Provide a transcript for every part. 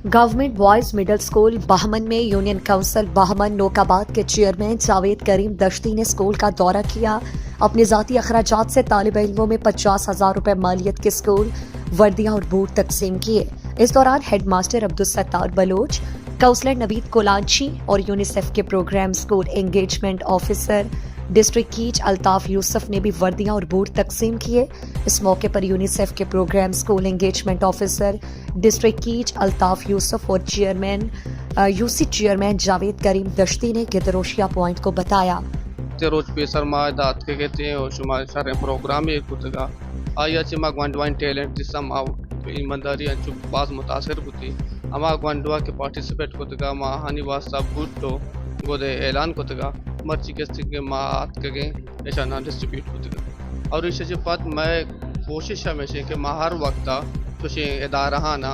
Government boys middle school बाहमन में union council बाहमन नोकाबाद के chairman Javed Karim Dashti ने स्कूल का दौरा किया। अपने ज़ाती अखराजात से तालिब इल्मों में 50,000 रुपए मालियत के स्कूल वर्दियाँ और बूट तकसीम किए। इस दौरान head master Abdul Sattar Baloch, councillor Naveed Kolanchi और यूनिसेफ के programme school engagement officer district Kech Altaf Yusuf ने भी वर्दियाँ और बूट तकसीम किए। इस मौके पर यूनिसेफ के programme school engagement officer district Kech Altaf Yusuf और chairman UC chairman Javed Karim Dashti ने गिदरोशिया पॉइंट को बताया। रोज पेसर मा दात के कहते हैं और शुमार सारे प्रोग्राम एक कुतगा आया चिमा ग्वांडवाइन टैलेंट जिसम ईमानदारी अंचु बाज मुतासिर बुती अमा ग्वांडवा के पार्टिसिपेट कुतगा मा हानि वास्ता बूटो गोदे ऐलान कुतगा मर्ची के सिंगे मा आत के ऐसा ना डिस्ट्रीब्यूट कुतगा और इस पद मैं कोशिश हमेशा कि मा हर वक्त तुझे इदारा ना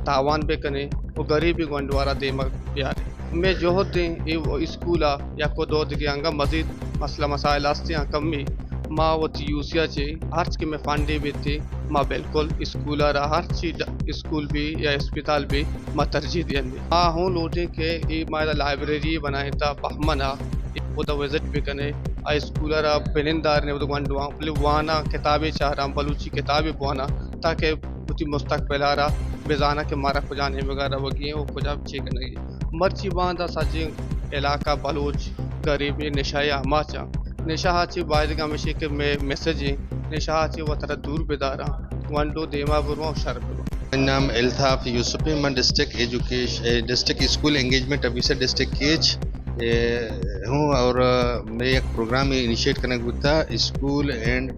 तावान पे कने वो गरीबी ग्वांडवारा दे प्यारे मैं जो होते स्कूल या को दो दिखांगा मजीद मसला मसाइल आस्ते हैं कमी माँ वो यूसिया चे हर के में फांडे भी थे माँ बिल्कुल स्कूल हर चीज स्कूल भी या अस्पताल भी माँ तरजीह दिया माँ हूँ लोटे के ये माँ लाइब्रेरी बनाए था बहमना वो तो विजिट भी करने स्कूल बिनिंदार ने वो वाना किताबें चाह रहा बलूची किताबें बुआना ताकि उसी मुस्तकबिल आ रहा बेजाना के मारा खुजाने वगैरह वगी वो खुजा चेक नहीं मर्ची बांधा साजी इलाका बलूच गरीबी निशाया माचा निशा हाची बायदगा में के मैसेज निशा हाची वो तरह दूर बेदारा वंडो देमा बुरवा शर्ब नाम अल्ताफ यूसुफ मैं district school engagement officer district केच हूँ और मैं एक प्रोग्राम इनिशिएट करने को था school and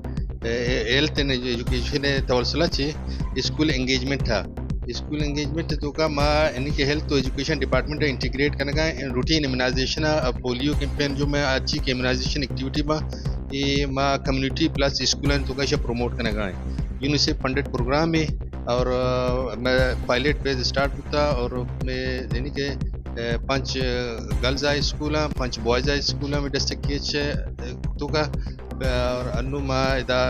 health and education तवसला चे स्कूल एंगेजमेंट था स्कूल एंगेजमेंट तो का माँ यानी कि हेल्थ तो एजुकेशन डिपार्टमेंट इंटीग्रेट करने का रूटीन इम्यूनाइजेशन पोलियो कैंपेन जो मैं अच्छी की इम्यूनाइजेशन एक्टिविटी में ये माँ कम्युनिटी प्लस स्कूल तो का प्रमोट करने का है यूनिसेफ फंडेड प्रोग्राम है और मैं पायलट पेज स्टार्ट होता और मैं यानी कि 5 girls high school 5 boys high school में डिस्ट्रिक्ट केच तो का और अनु माँ इदा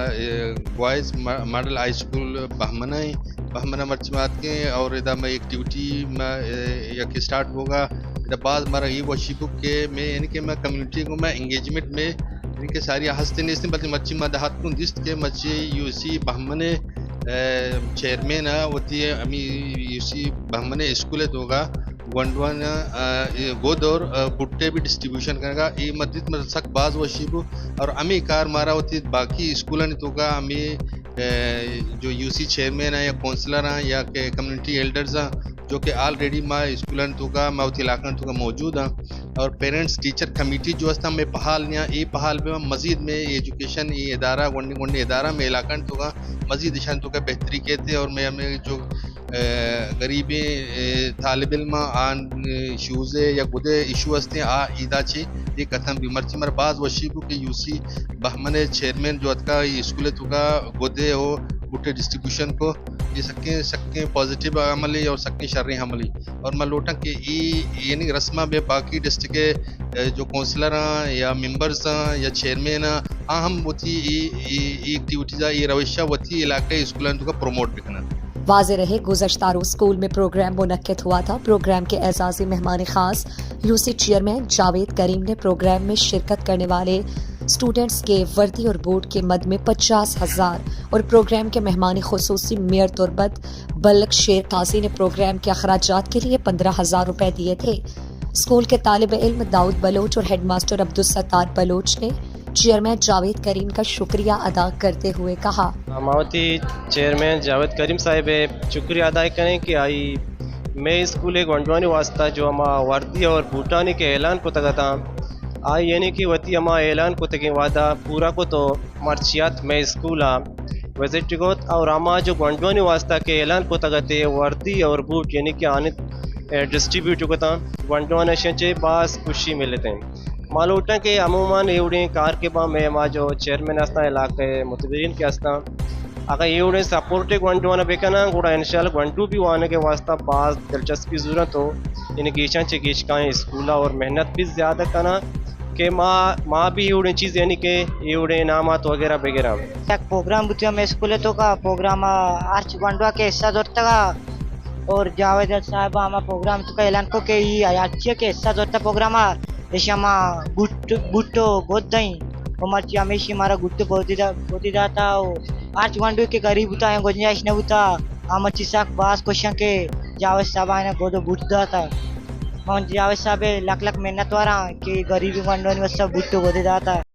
बॉयज़ मॉडल हाई स्कूल बहमना मर्चमात के और इदा में एक्टिविटी में या कि स्टार्ट होगा इदा बाद हमारा ये वर्कशीप के मैं यानी कि मैं कम्युनिटी को मैं एंगेजमेंट में यानी कि सारी हंसते नहीं बल्कि मच्छी माँ देहात को दिस्त के मच्छी यूसी बहमने चेयरमैन होती है अमी यूसी बहमने स्कूल तो होगा वनवन गोद और भुट्टे भी डिस्ट्रीब्यूशन करेगा ये मस्जिद में सक बाज वशीब और अमी कार मारा होती बाकी स्कूल ने तो का अमी जो यूसी चेयरमैन है या काउंसलर हैं या के कम्युनिटी एल्डर्स हैं जो कि ऑलरेडी माँ स्कूल तो का माउथ इलाका तो का मौजूद हैं और पेरेंट्स टीचर कमेटी जो है में पहाल ये पहाल में मजीद में एजुकेशन ये इदारा गोंडी इदारा में इलाका तो का मजीद इशान तो का बेहतरी कहते और मैं हमें जो गरीबी तालिब इल्म आन इशूज़ या गुदे इशू हस्ते आ ईदा चे ये कथम भी मर्ची मर बाज वशीबू के यूसी बहमने चेयरमैन जो अतका स्कूल तो का गुदे हो बूटे डिस्ट्रीब्यूशन को ये सक्के पॉजिटिव अमली और सक्के शर्री अमली और मैं लोटा के यानी रस्मा में बाकी डिस्ट्रिक्ट के जो काउंसलर हैं या मेंबर्स हैं या चेयरमैन हैं हम होती ये एक्टिविटीज़ ये रवैया होती इलाके स्कूल तो का प्रमोट भी करना वाज़े रहे गुज़श्ता रोज़ स्कूल में प्रोग्राम मुनक्किद हुआ था। प्रोग्राम के एजाज़ी मेहमान खास यूसी चेयरमैन जावेद करीम ने प्रोग्राम में शिरकत करने वाले स्टूडेंट्स के वर्दी और बूट के मद में 50,000 और प्रोग्राम के मेहमान खुसूसी मेयर तुरबत बल्क शेर काजी ने प्रोग्राम के अखराजात के लिए 15,000 रुपए दिए थे। स्कूल के तालिब इल्म दाऊद बलोच और हेड मास्टर अब्दुल सत्तार बलोच ने चेयरमैन जावेद करीम का शुक्रिया अदा करते हुए कहा हमावती चेयरमैन जावेद करीम साहिब शुक्रिया अदा करें कि आई मैं स्कूल एक वंडवानी वास्ता जो हमा वर्दी और बूटानी के ऐलान को तक था आई यानी कि वती हमा ऐलान को तक वादा पूरा को तो मर्चियात में स्कूल विजिट को और हमा जो वंडवानी वास्ता के ऐलान को तकते वर्दी और बूट यानी कि आने डिस्ट्रीब्यूट को था वंडवान चे बास खुशी मिलते हैं मालूटा के अमूमन एवढे कार के बा में मा जो चेयरमैन असता इलाके मुतबरीन के असता अगर एवढे सपोर्ट गंटवाना बेकना गुड़ा इंशाल्लाह गंटू भी वाने के वास्ता बाज दिलचस्पी जरूरत हो इन गीशा चे गीश का स्कूल और मेहनत भी ज़्यादा करना के माँ भी एवढे चीज़ यानी कि एवढे नामात वगैरह वगैरह प्रोग्राम बुतिया में स्कूल तो का प्रोग्राम आर्च गंटवा के हिस्सा जोड़ता का और जावेद साहब आमा प्रोग्राम तुका ऐलान को के ई आजचे के हिस्सा जोता प्रोग्राम आ एशामा गुट्टो गोदई ओमरची हमेशा मारा गुट्टो गोदी जाता आर्च वांडू के गरीब उता है गुंजाइश न उता आमची साक बास क्वेश्चन के जावेद साहब आने गोदो बुट दाता मन जावेद साहब लाख लाख मेहनत वारा के गरीबी वांडो नि वसा गुट्टो गोदी जाता